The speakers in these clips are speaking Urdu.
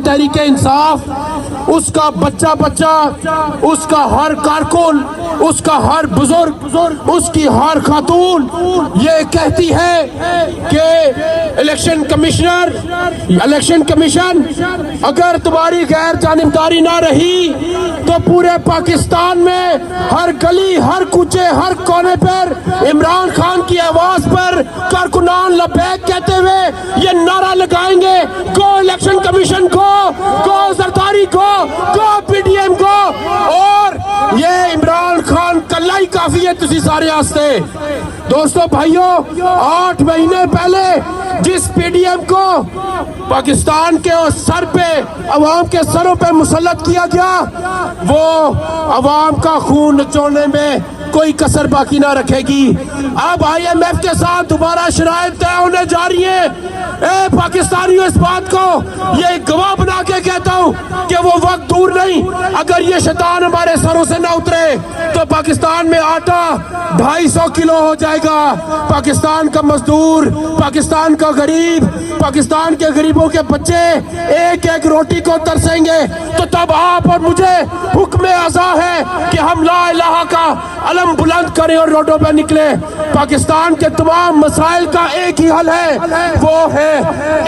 تحریک انصاف، اس کا بچہ بچہ، اس کا ہر کارکن، اس کا ہر بزرگ، اس کی ہر خاتون یہ کہتی ہے کہ الیکشن کمیشن اگر تمہاری غیر جانبداری نہ رہی تو پورے پاکستان میں ہر گلی، ہر کوچے، ہر کونے پر عمران خان کی آواز پر کارکنان لبیک کہتے ہوئے یہ نعرہ لگائیں گے، گو الیکشن کمیشن کو، گو زرداری کو، گو پی ڈی ایم کو، اور یہ عمران خان کلہ ہی کافی ہے تسی سارے آستے۔ دوستو بھائیوں، 8 مہینے پہلے جس پی ڈی ایم کو پاکستان کے سر پہ، عوام کے سروں پہ مسلط کیا گیا، وہ عوام کا خون نچوڑنے میں کوئی کسر باقی نہ رکھے گی۔ اب آئی ایم ایف کے ساتھ دوبارہ شرائط طے ہونے جا رہی ہیں۔ اے پاکستانیوں، اس بات کو یہ گواہ بنا کے کہتا ہوں کہ وہ وقت دور نہیں، اگر یہ شیطان ہمارے سروں سے نہ اترے تو پاکستان میں آٹا 250 کلو ہو جائے گا۔ پاکستان کا مزدور، پاکستان کا غریب، پاکستان کے غریبوں کے بچے ایک ایک روٹی کو ترسیں گے۔ تو تب آپ اور مجھے حکم ازا ہے کہ ہم لا الہ کا علم بلند کریں اور روڈوں پہ نکلے۔ پاکستان کے تمام مسائل کا ایک ہی حل ہے، وہ ہے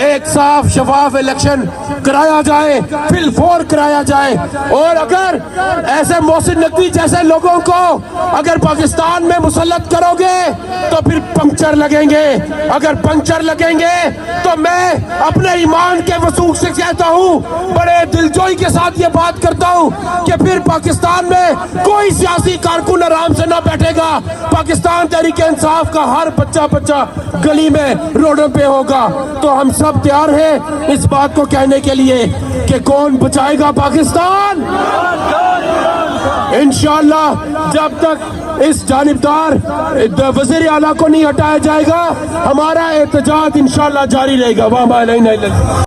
ایک صاف شفاف الیکشن کرایا جائے، فی الفور کرایا جائے۔ اور اگر ایسے محسن نقوی جیسے لوگوں کو اگر پاکستان میں مسلط کرو گے تو پھر پنکچر لگیں گے۔ اگر پنکچر لگیں گے تو میں اپنے ایمان کے وثوق سے کہتا ہوں، بڑے دلجوئی کے ساتھ یہ بات کرتا ہوں کہ پھر پاکستان میں کوئی سیاسی کارکن آرام سے نہ بیٹھے گا۔ پاکستان تحریک انصاف کا ہر بچہ گلی میں، روڈوں پہ ہوگا۔ تو ہم سب تیار ہیں اس بات کو کہنے کے لیے کہ کون بچائے گا پاکستان؟ انشاءاللہ جب تک اس جانبدار وزیر اعلیٰ کو نہیں ہٹایا جائے گا، ہمارا احتجاج انشاءاللہ جاری رہے گا۔ وما علینا الا